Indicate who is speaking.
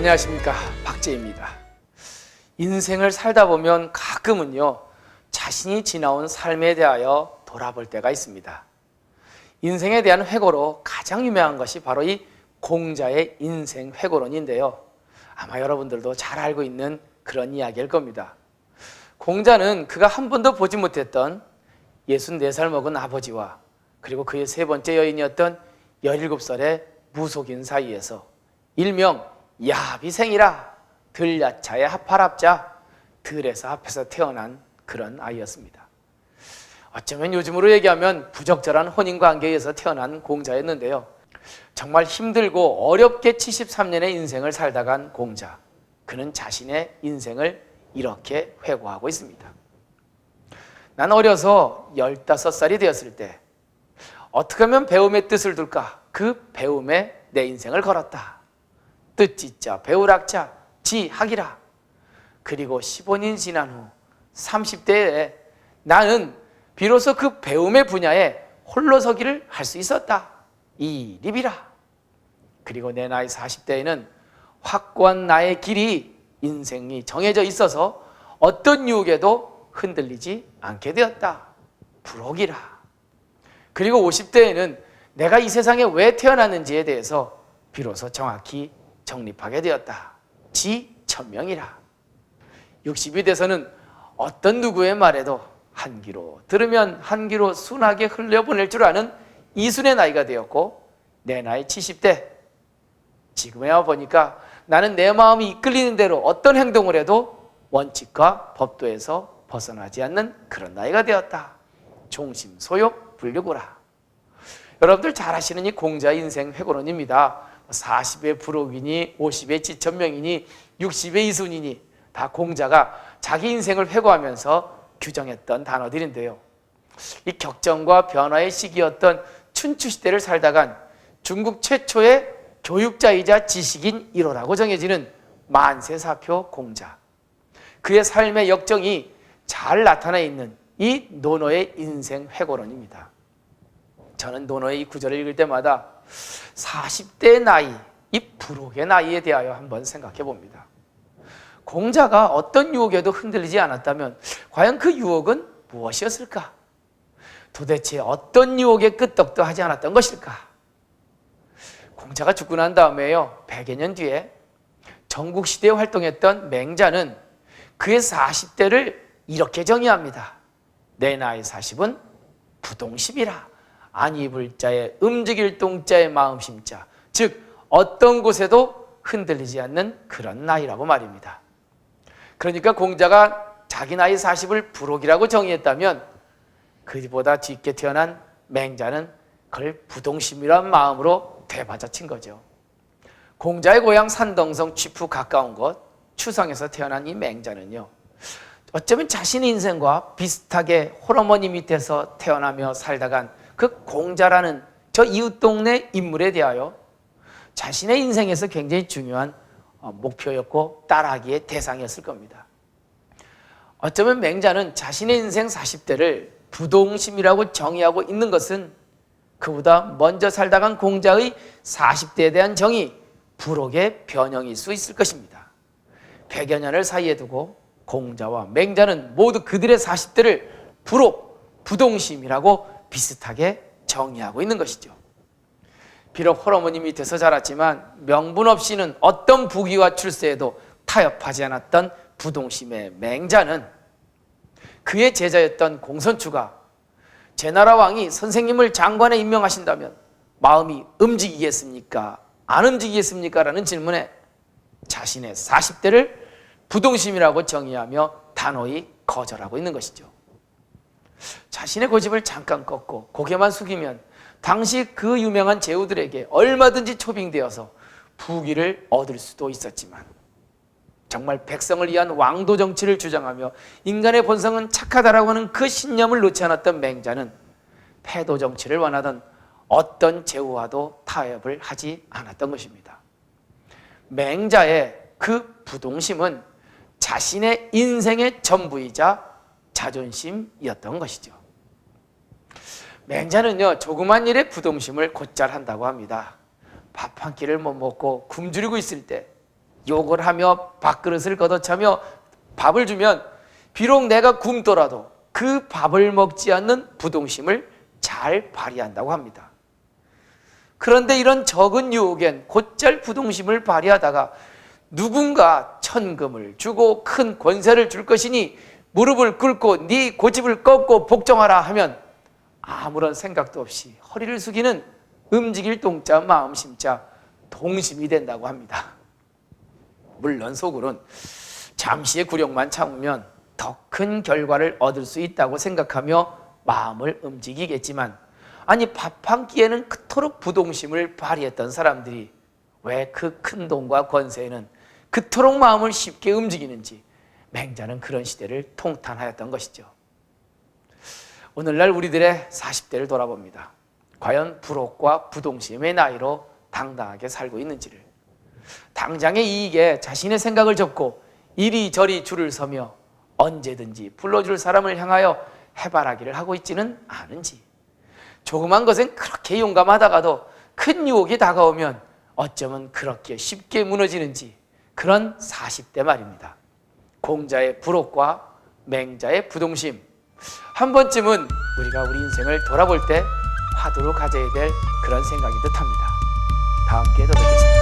Speaker 1: 안녕하십니까, 박재입니다. 인생을 살다 보면 가끔은요, 자신이 지나온 삶에 대하여 돌아볼 때가 있습니다. 인생에 대한 회고로 가장 유명한 것이 바로 이 공자의 인생 회고론인데요, 아마 여러분들도 잘 알고 있는 그런 이야기일 겁니다. 공자는 그가 한 번도 보지 못했던 64살 먹은 아버지와 그리고 그의 세 번째 여인이었던 17살의 무속인 사이에서 일명 야비생이라 들야차의 합할합자 들에서 합해서 태어난 그런 아이였습니다. 어쩌면 요즘으로 얘기하면 부적절한 혼인관계에서 태어난 공자였는데요, 정말 힘들고 어렵게 73년의 인생을 살다 간 공자, 그는 자신의 인생을 이렇게 회고하고 있습니다. 난 어려서 15살이 되었을 때 어떻게 하면 배움의 뜻을 둘까, 그 배움에 내 인생을 걸었다. 뜻지자 배우락자 지학이라. 그리고 15년 지난 후 30대에 나는 비로소 그 배움의 분야에 홀로서기를 할 수 있었다. 이 립이라. 그리고 내 나이 40대에는 확고한 나의 길이, 인생이 정해져 있어서 어떤 유혹에도 흔들리지 않게 되었다. 부록이라. 그리고 50대에는 내가 이 세상에 왜 태어났는지에 대해서 비로소 정확히 정립하게 되었다. 지천명이라. 60이 돼서는 어떤 누구의 말에도 한 귀로 들으면 한 귀로 순하게 흘려보낼 줄 아는 이순의 나이가 되었고, 내 나이 70대, 지금에 와 보니까 나는 내 마음이 이끌리는 대로 어떤 행동을 해도 원칙과 법도에서 벗어나지 않는 그런 나이가 되었다. 종심소욕 불류구라. 여러분들 잘 아시는 이 공자의 인생 회고론입니다. 40의 부록이니 50의 지천명이니 60의 이순이니 다 공자가 자기 인생을 회고하면서 규정했던 단어들인데요, 이 격정과 변화의 시기였던 춘추시대를 살다간 중국 최초의 교육자이자 지식인 1호라고 정해지는 만세사표 공자, 그의 삶의 역정이 잘 나타나 있는 이 논어의 인생 회고론입니다. 저는 논어의 이 구절을 읽을 때마다 40대의 나이, 이 부록의 나이에 대하여 한번 생각해 봅니다. 공자가 어떤 유혹에도 흔들리지 않았다면 과연 그 유혹은 무엇이었을까? 도대체 어떤 유혹에 끄떡도 하지 않았던 것일까? 공자가 죽고 난 다음에요, 100여 년 뒤에 전국시대에 활동했던 맹자는 그의 40대를 이렇게 정의합니다. 내 나이 40은 부동심이라. 안 입을 자의 움직일 동자의 마음심자, 즉 어떤 곳에도 흔들리지 않는 그런 나이라고 말입니다. 그러니까 공자가 자기 나이 40을 부록이라고 정의했다면 그보다 뒤늦게 태어난 맹자는 그걸 부동심이란 마음으로 되받아친 거죠. 공자의 고향 산동성 취푸 가까운 곳 추성에서 태어난 이 맹자는요, 어쩌면 자신의 인생과 비슷하게 홀어머니 밑에서 태어나며 살다간 그 공자라는 저 이웃 동네 인물에 대하여 자신의 인생에서 굉장히 중요한 목표였고 따라하기의 대상이었을 겁니다. 어쩌면 맹자는 자신의 인생 40대를 부동심이라고 정의하고 있는 것은 그보다 먼저 살다간 공자의 40대에 대한 정의, 부록의 변형일 수 있을 것입니다. 100여 년을 사이에 두고 공자와 맹자는 모두 그들의 40대를 부록, 부동심이라고 비슷하게 정의하고 있는 것이죠. 비록 홀어머니 밑에서 자랐지만 명분 없이는 어떤 부귀와 출세에도 타협하지 않았던 부동심의 맹자는 그의 제자였던 공선추가 제나라 왕이 선생님을 장관에 임명하신다면 마음이 움직이겠습니까? 안 움직이겠습니까? 라는 질문에 자신의 40대를 부동심이라고 정의하며 단호히 거절하고 있는 것이죠. 자신의 고집을 잠깐 꺾고 고개만 숙이면 당시 그 유명한 제후들에게 얼마든지 초빙되어서 부귀를 얻을 수도 있었지만, 정말 백성을 위한 왕도 정치를 주장하며 인간의 본성은 착하다라고 하는 그 신념을 놓지 않았던 맹자는 패도 정치를 원하던 어떤 제후와도 타협을 하지 않았던 것입니다. 맹자의 그 부동심은 자신의 인생의 전부이자 자존심이었던 것이죠. 맹자는요, 조그만 일에 부동심을 곧잘 한다고 합니다. 밥 한 끼를 못 먹고 굶주리고 있을 때 욕을 하며 밥그릇을 걷어차며 밥을 주면 비록 내가 굶더라도 그 밥을 먹지 않는 부동심을 잘 발휘한다고 합니다. 그런데 이런 적은 유혹엔 곧잘 부동심을 발휘하다가 누군가 천금을 주고 큰 권세를 줄 것이니 무릎을 꿇고 네 고집을 꺾고 복종하라 하면 아무런 생각도 없이 허리를 숙이는 움직일 동자 마음 심자 동심이 된다고 합니다. 물론 속으론 잠시의 굴욕만 참으면 더 큰 결과를 얻을 수 있다고 생각하며 마음을 움직이겠지만, 아니 밥 한 끼에는 그토록 부동심을 발휘했던 사람들이 왜 그 큰 돈과 권세에는 그토록 마음을 쉽게 움직이는지 맹자는 그런 시대를 통탄하였던 것이죠. 오늘날 우리들의 40대를 돌아봅니다. 과연 불혹과 부동심의 나이로 당당하게 살고 있는지를, 당장의 이익에 자신의 생각을 접고 이리저리 줄을 서며 언제든지 불러줄 사람을 향하여 해바라기를 하고 있지는 않은지, 조그만 것은 그렇게 용감하다가도 큰 유혹이 다가오면 어쩌면 그렇게 쉽게 무너지는지, 그런 40대 말입니다. 공자의 불혹과 맹자의 부동심, 한 번쯤은 우리가 우리 인생을 돌아볼 때 화두로 가져야 될 그런 생각이 듯합니다. 다음 기회에 또 뵙겠습니다.